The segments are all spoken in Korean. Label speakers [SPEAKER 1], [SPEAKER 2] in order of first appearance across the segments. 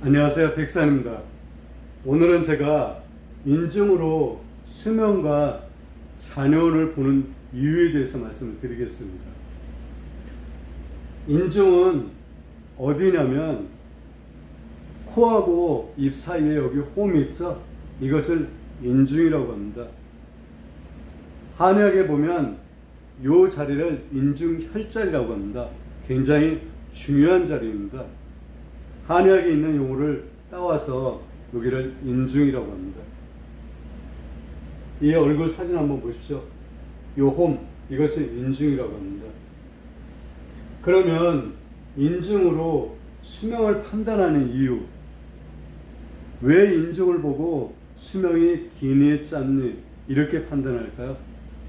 [SPEAKER 1] 안녕하세요, 백산입니다. 오늘은 제가 인증으로 수명과 자녀운을 보는 이유에 대해서 말씀을 드리겠습니다. 인증은 어디냐면 코하고 입 사이에 여기 홈이 있죠? 이것을 인중이라고 합니다. 한의학에 보면 이 자리를 인중혈자리라고 합니다. 굉장히 중요한 자리입니다. 한의학에 있는 용어를 따와서 여기를 인중이라고 합니다. 이 얼굴 사진 한번 보십시오. 이 홈, 이것을 인중이라고 합니다. 그러면 인중으로 수명을 판단하는 이유, 왜 인중을 보고 수명이 기니 짧니 이렇게 판단할까요?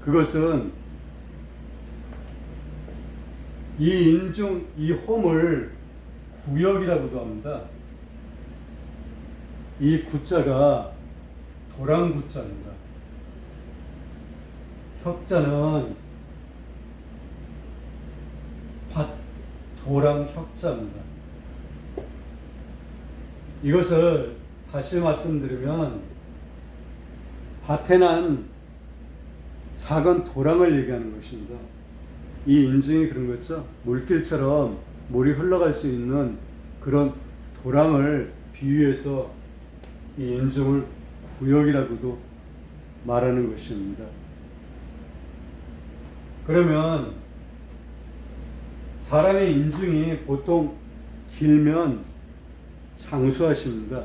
[SPEAKER 1] 그것은 이 인중, 이 홈을 구역이라고도 합니다. 이 구자가 도랑구자입니다. 혁자는 밭도랑혁자입니다. 이것을 다시 말씀드리면 밭에 난 작은 도랑을 얘기하는 것입니다. 이 인중이 그런 거죠. 물길처럼 물이 흘러갈 수 있는 그런 도랑을 비유해서 이 인중을 구역이라고도 말하는 것입니다. 그러면 사람의 인중이 보통 길면 장수하십니다.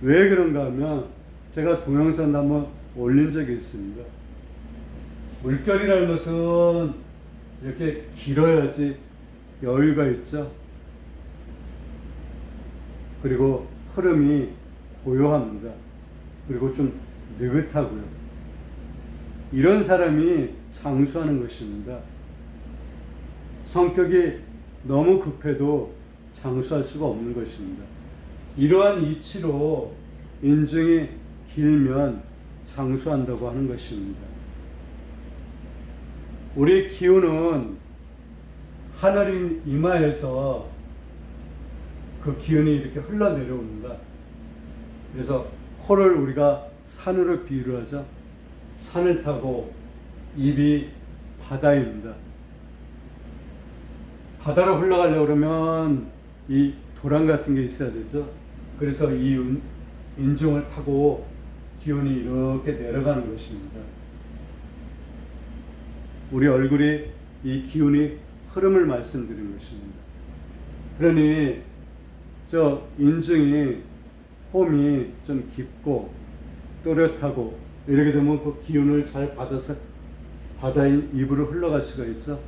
[SPEAKER 1] 왜 그런가 하면 제가 동영상도 한번 올린 적이 있습니다. 물결이라는 것은 이렇게 길어야지 여유가 있죠. 그리고 흐름이 고요합니다. 그리고 좀 느긋하고요. 이런 사람이 장수하는 것입니다. 성격이 너무 급해도 장수할 수가 없는 것입니다. 이러한 이치로 인중이 길면 장수한다고 하는 것입니다. 우리 기운은 하늘인 이마에서 그 기운이 이렇게 흘러내려옵니다. 그래서 코를 우리가 산으로 비유를 하죠. 산을 타고 입이 바다입니다. 바다로 흘러가려고 그러면 이 도랑 같은 게 있어야 되죠. 그래서 이 인중을 타고 기운이 이렇게 내려가는 것입니다. 우리 얼굴이 이 기운이 흐름을 말씀드린 것입니다. 그러니 저 인중이 홈이 좀 깊고 또렷하고 이렇게 되면 그 기운을 잘 받아서 바다의 입으로 흘러갈 수가 있죠.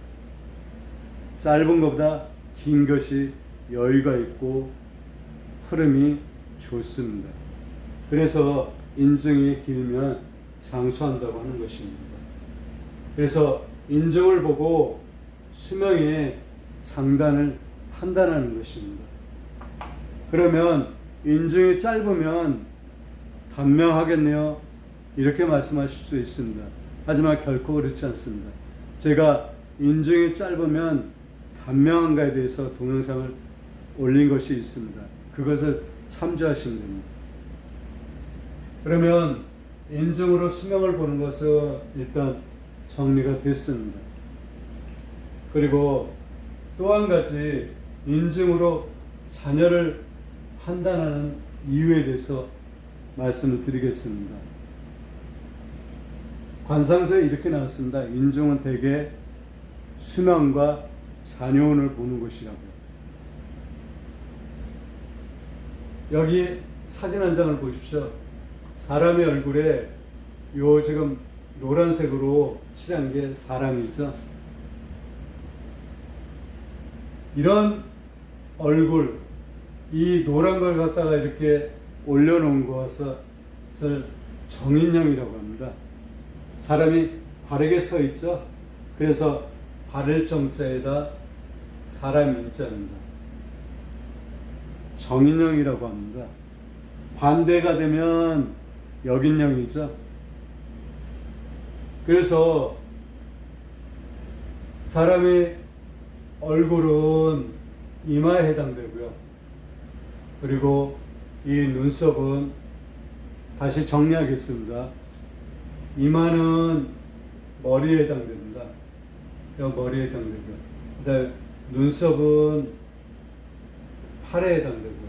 [SPEAKER 1] 짧은 것보다 긴 것이 여유가 있고 흐름이 좋습니다. 그래서 인중이 길면 장수한다고 하는 것입니다. 그래서 인중을 보고 수명의 장단을 판단하는 것입니다. 그러면 인중이 짧으면 단명하겠네요. 이렇게 말씀하실 수 있습니다. 하지만 결코 그렇지 않습니다. 제가 인중이 짧으면 단명한가에 대해서 동영상을 올린 것이 있습니다. 그것을 참조하시면 됩니다. 그러면 인중으로 수명을 보는 것은 일단 정리가 됐습니다. 그리고 또 한 가지 인중으로 자녀를 판단하는 이유에 대해서 말씀을 드리겠습니다. 관상서에 이렇게 나왔습니다. 인중은 대개 수명과 자녀운을 보는 것이라고요. 여기 사진 한 장을 보십시오. 사람의 얼굴에 요 지금 노란색으로 칠한 게 사람이죠. 이런 얼굴, 이 노란 걸 갖다가 이렇게 올려놓은 것을 정인형이라고 합니다. 사람이 바르게 서 있죠. 그래서 바를 정자에다 사람 인자입니다. 정인형이라고 합니다. 반대가 되면 역인형이죠. 그래서 사람의 얼굴은 이마에 해당되고요. 그리고 이 눈썹은 다시 정리하겠습니다. 이마는 머리에 해당됩니다. 머리에 해당되고요. 그다음에 눈썹은 팔에 해당되고요.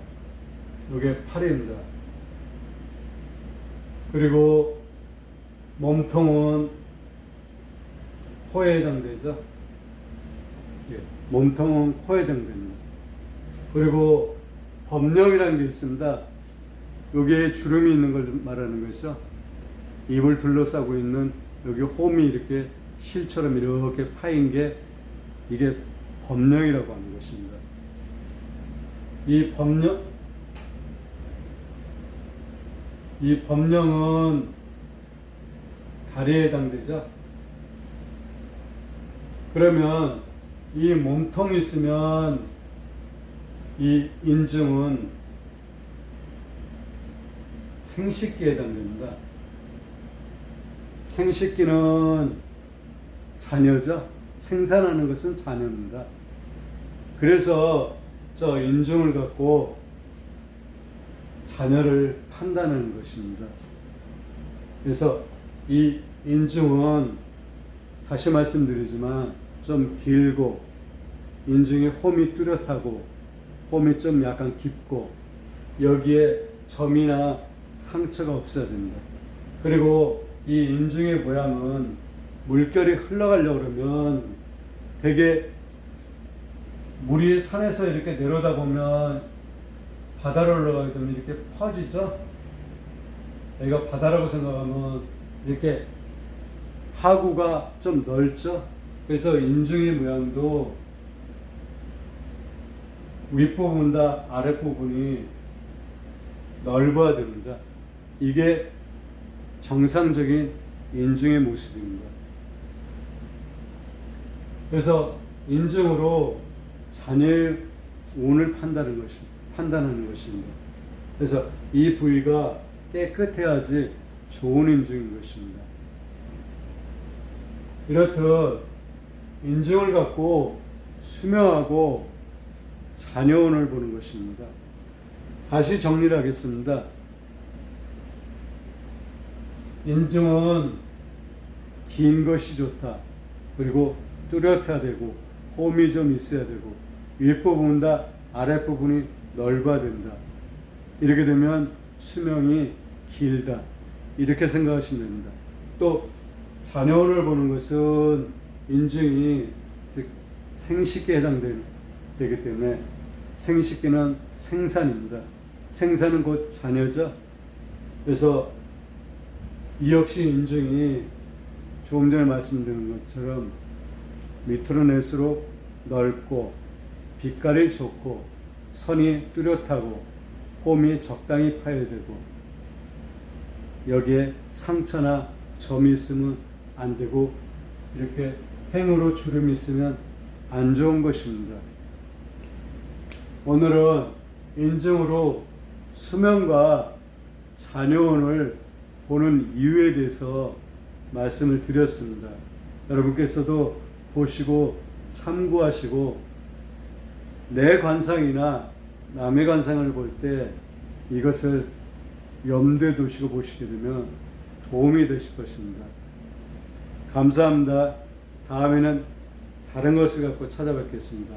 [SPEAKER 1] 이게 팔입니다. 그리고 몸통은 코에 해당되죠. 예, 몸통은 코에 해당됩니다. 그리고 법령이라는 게 있습니다. 여기에 주름이 있는 걸 말하는 것이죠. 입을 둘러싸고 있는 여기 홈이 이렇게 실처럼 이렇게 파인 게 이게 법령이라고 하는 것입니다. 이 법령은 다리에 해당되죠. 그러면 이 몸통이 있으면 이 인중은 생식기에 해당됩니다. 생식기는 자녀죠. 생산하는 것은 자녀입니다. 그래서 저 인중을 갖고 자녀를 판단하는 것입니다. 그래서 이 인중은 다시 말씀드리지만 좀 길고 인중의 홈이 뚜렷하고 홈이 좀 약간 깊고 여기에 점이나 상처가 없어야 됩니다. 그리고 이 인중의 모양은 물결이 흘러가려고 그러면 되게 물이 산에서 이렇게 내려다 보면 바다로 올라가게 되면 이렇게 퍼지죠. 여기가 바다라고 생각하면 이렇게 하구가 좀 넓죠. 그래서 인중의 모양도 윗부분과 아랫부분이 넓어야 됩니다. 이게 정상적인 인중의 모습입니다. 그래서 인중으로 자녀의 운을 판단하는 것입니다. 그래서 이 부위가 깨끗해야지 좋은 인중인 것입니다. 이렇듯 인중을 갖고 수명하고 자녀운을 보는 것입니다. 다시 정리를 하겠습니다. 인중은 긴 것이 좋다. 그리고 뚜렷해야 되고 홈이 좀 있어야 되고 윗부분과 아랫부분이 넓어야 된다. 이렇게 되면 수명이 길다. 이렇게 생각하시면 됩니다. 또 자녀운을 보는 것은 인중이 즉 생식기에 해당되기 때문에 생식기는 생산입니다. 생산은 곧 자녀죠. 그래서 이 역시 인중이 조금 전에 말씀드린 것처럼 밑으로 낼수록 넓고 빛깔이 좋고 선이 뚜렷하고 홈이 적당히 파여되고 여기에 상처나 점이 있으면 안 되고 이렇게 횡으로 주름이 있으면 안 좋은 것입니다. 오늘은 인중으로 수명과 자녀운을 보는 이유에 대해서 말씀을 드렸습니다. 여러분께서도 보시고 참고하시고 내 관상이나 남의 관상을 볼 때 이것을 염두에 두시고 보시게 되면 도움이 되실 것입니다. 감사합니다. 다음에는 다른 것을 갖고 찾아뵙겠습니다.